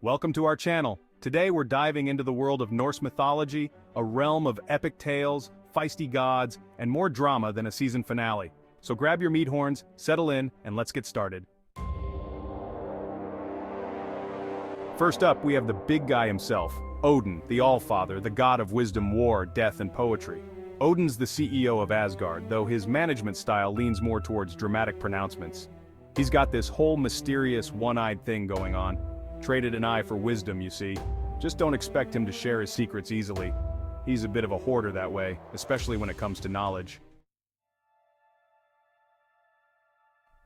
Welcome to our channel. Today we're diving into the world of Norse mythology, a realm of epic tales, feisty gods, and more drama than a season finale. So grab your meat horns, settle in, and let's get started. First up, we have the big guy himself, Odin, the Allfather, the god of wisdom, war, death, and poetry. Odin's the CEO of Asgard, though his management style leans more towards dramatic pronouncements. He's got this whole mysterious one-eyed thing going on. Traded an eye for wisdom, you see. Just don't expect him to share his secrets easily. He's a bit of a hoarder that way, especially when it comes to knowledge.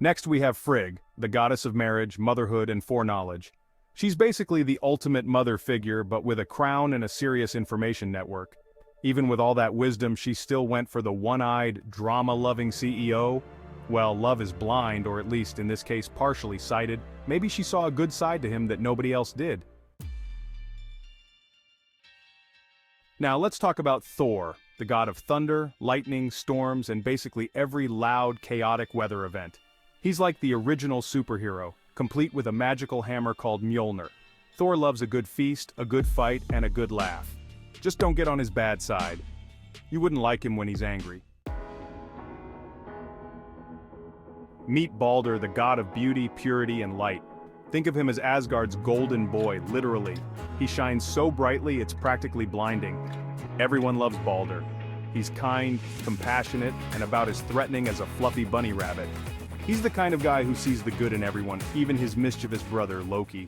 Next we have Frigg, the goddess of marriage, motherhood, and foreknowledge. She's basically the ultimate mother figure, but with a crown and a serious information network. Even with all that wisdom, she still went for the one-eyed, drama-loving CEO. Well, love is blind, or at least in this case partially sighted. Maybe she saw a good side to him that nobody else did. Now let's talk about Thor, the god of thunder, lightning, storms, and basically every loud, chaotic weather event. He's like the original superhero, complete with a magical hammer called Mjolnir. Thor loves a good feast, a good fight, and a good laugh. Just don't get on his bad side. You wouldn't like him when he's angry. Meet Balder, the god of beauty, purity, and light. Think of him as Asgard's golden boy, literally. He shines so brightly it's practically blinding. Everyone loves Balder. He's kind, compassionate, and about as threatening as a fluffy bunny rabbit. He's the kind of guy who sees the good in everyone, even his mischievous brother, Loki.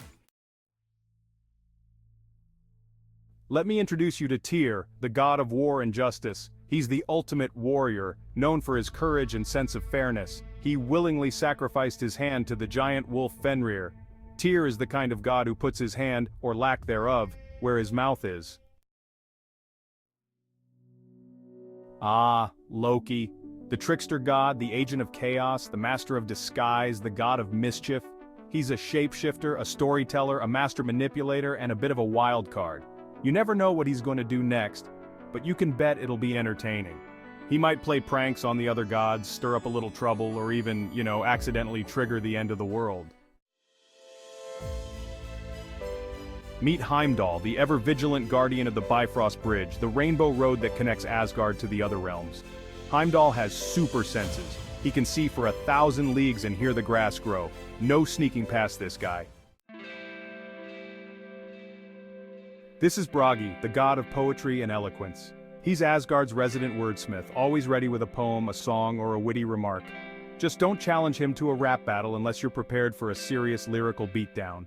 Let me introduce you to Tyr, the god of war and justice. He's the ultimate warrior, known for his courage and sense of fairness. He willingly sacrificed his hand to the giant wolf Fenrir. Tyr is the kind of god who puts his hand, or lack thereof, where his mouth is. Ah, Loki. The trickster god, the agent of chaos, the master of disguise, the god of mischief. He's a shapeshifter, a storyteller, a master manipulator, and a bit of a wild card. You never know what he's going to do next, but you can bet it'll be entertaining. He might play pranks on the other gods, stir up a little trouble, or even, accidentally trigger the end of the world. Meet Heimdall, the ever-vigilant guardian of the Bifrost Bridge, the rainbow road that connects Asgard to the other realms. Heimdall has super senses. He can see for 1,000 leagues and hear the grass grow. No sneaking past this guy. This is Bragi, the god of poetry and eloquence. He's Asgard's resident wordsmith, always ready with a poem, a song, or a witty remark. Just don't challenge him to a rap battle unless you're prepared for a serious lyrical beatdown.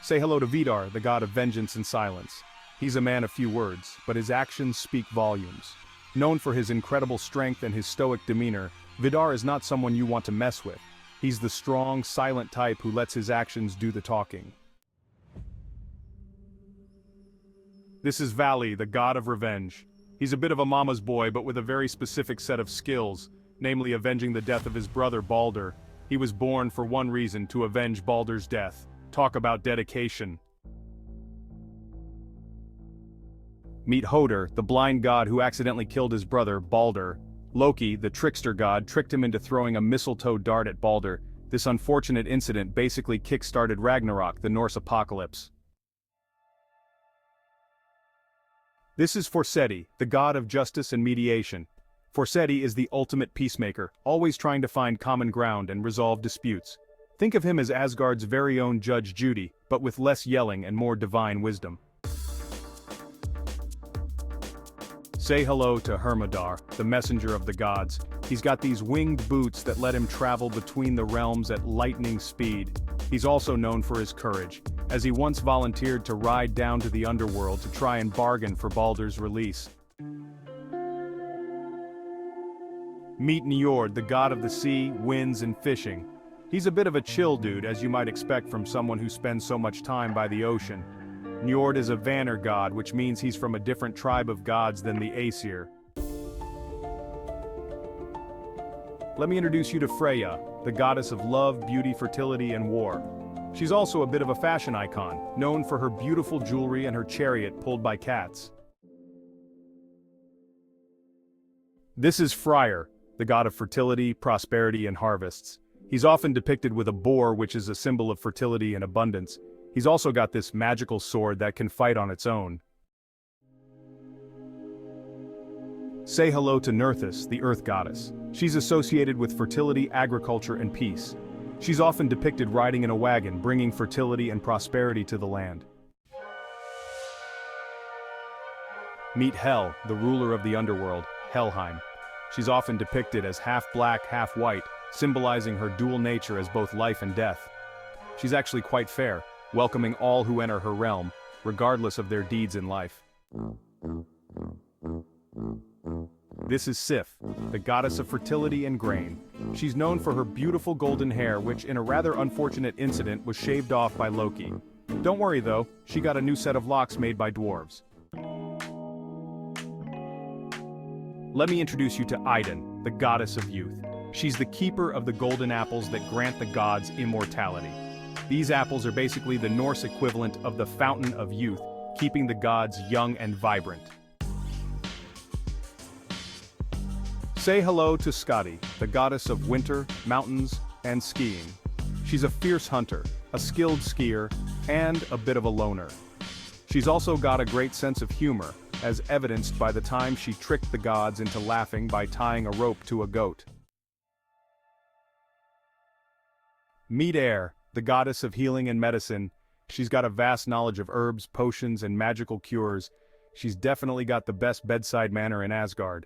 Say hello to Vidar, the god of vengeance and silence. He's a man of few words, but his actions speak volumes. Known for his incredible strength and his stoic demeanor, Vidar is not someone you want to mess with. He's the strong, silent type who lets his actions do the talking. This is Vali, the god of revenge. He's a bit of a mama's boy, but with a very specific set of skills, namely avenging the death of his brother Balder. He was born for one reason, to avenge Balder's death. Talk about dedication. Meet Hoder, the blind god who accidentally killed his brother, Balder. Loki, the trickster god, tricked him into throwing a mistletoe dart at Balder. This unfortunate incident basically kick-started Ragnarok, the Norse apocalypse. This is Forseti, the god of justice and mediation. Forseti is the ultimate peacemaker, always trying to find common ground and resolve disputes. Think of him as Asgard's very own Judge Judy, but with less yelling and more divine wisdom. Say hello to Hermodar, the messenger of the gods. He's got these winged boots that let him travel between the realms at lightning speed. He's also known for his courage, as he once volunteered to ride down to the underworld to try and bargain for Balder's release. Meet Njord, the god of the sea, winds, and fishing. He's a bit of a chill dude, as you might expect from someone who spends so much time by the ocean. Njord is a Vanir god, which means he's from a different tribe of gods than the Aesir. Let me introduce you to Freya, the goddess of love, beauty, fertility, and war. She's also a bit of a fashion icon, known for her beautiful jewelry and her chariot pulled by cats. This is Freyr, the god of fertility, prosperity, and harvests. He's often depicted with a boar, which is a symbol of fertility and abundance. He's also got this magical sword that can fight on its own. Say hello to Nerthus, the earth goddess. She's associated with fertility, agriculture, and peace. She's often depicted riding in a wagon, bringing fertility and prosperity to the land. Meet Hel, the ruler of the underworld, Helheim. She's often depicted as half black, half white, symbolizing her dual nature as both life and death. She's actually quite fair, welcoming all who enter her realm, regardless of their deeds in life. This is Sif, the goddess of fertility and grain. She's known for her beautiful golden hair, which in a rather unfortunate incident was shaved off by Loki. Don't worry though, she got a new set of locks made by dwarves. Let me introduce you to Idun, the goddess of youth. She's the keeper of the golden apples that grant the gods immortality. These apples are basically the Norse equivalent of the fountain of youth, keeping the gods young and vibrant. Say hello to Skadi, the goddess of winter, mountains, and skiing. She's a fierce hunter, a skilled skier, and a bit of a loner. She's also got a great sense of humor, as evidenced by the time she tricked the gods into laughing by tying a rope to a goat. Meet Air, the goddess of healing and medicine. She's got a vast knowledge of herbs, potions, and magical cures. She's definitely got the best bedside manner in Asgard.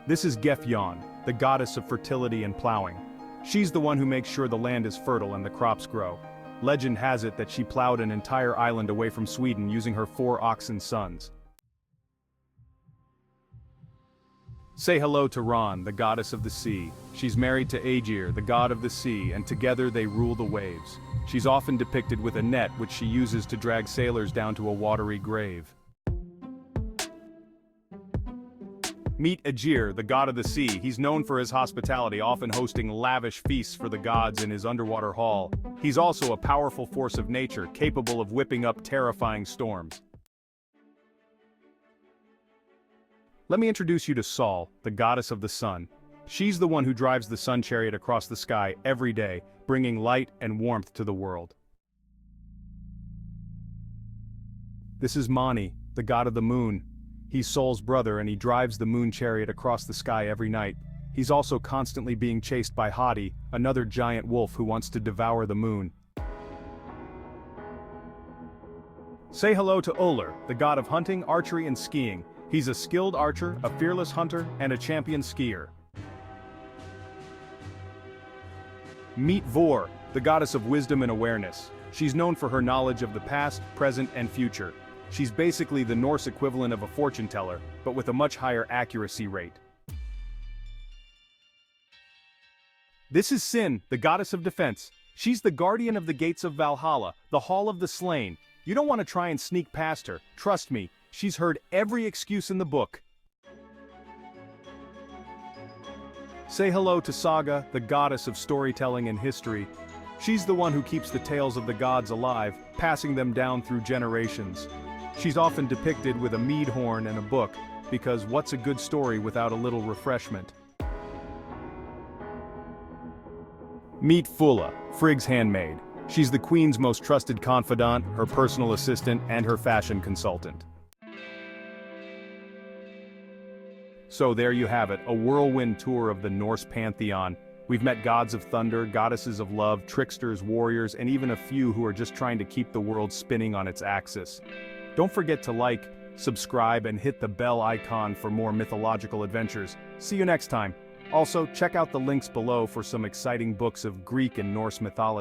This is Gefjon, the goddess of fertility and plowing. She's the one who makes sure the land is fertile and the crops grow. Legend has it that she plowed an entire island away from Sweden using her 4 oxen sons. Say hello to Ran, the goddess of the sea. She's married to Aegir, the god of the sea, and together they rule the waves. She's often depicted with a net which she uses to drag sailors down to a watery grave. Meet Aegir, the god of the sea. He's known for his hospitality, often hosting lavish feasts for the gods in his underwater hall. He's also a powerful force of nature, capable of whipping up terrifying storms. Let me introduce you to Sol, the goddess of the sun. She's the one who drives the sun chariot across the sky every day, bringing light and warmth to the world. This is Mani, the god of the moon. He's Sol's brother and he drives the moon chariot across the sky every night. He's also constantly being chased by Hati, another giant wolf who wants to devour the moon. Say hello to Uller, the god of hunting, archery, and skiing. He's a skilled archer, a fearless hunter, and a champion skier. Meet Vor, the goddess of wisdom and awareness. She's known for her knowledge of the past, present, and future. She's basically the Norse equivalent of a fortune teller, but with a much higher accuracy rate. This is Sin, the goddess of defense. She's the guardian of the gates of Valhalla, the hall of the slain. You don't want to try and sneak past her, trust me, she's heard every excuse in the book. Say hello to Saga, the goddess of storytelling and history. She's the one who keeps the tales of the gods alive, passing them down through generations. She's often depicted with a mead horn and a book, because what's a good story without a little refreshment? Meet Fulla, Frigg's handmaid. She's the queen's most trusted confidant, her personal assistant, and her fashion consultant. So there you have it, a whirlwind tour of the Norse pantheon. We've met gods of thunder, goddesses of love, tricksters, warriors, and even a few who are just trying to keep the world spinning on its axis. Don't forget to like, subscribe, and hit the bell icon for more mythological adventures. See you next time. Also, check out the links below for some exciting books of Greek and Norse mythology.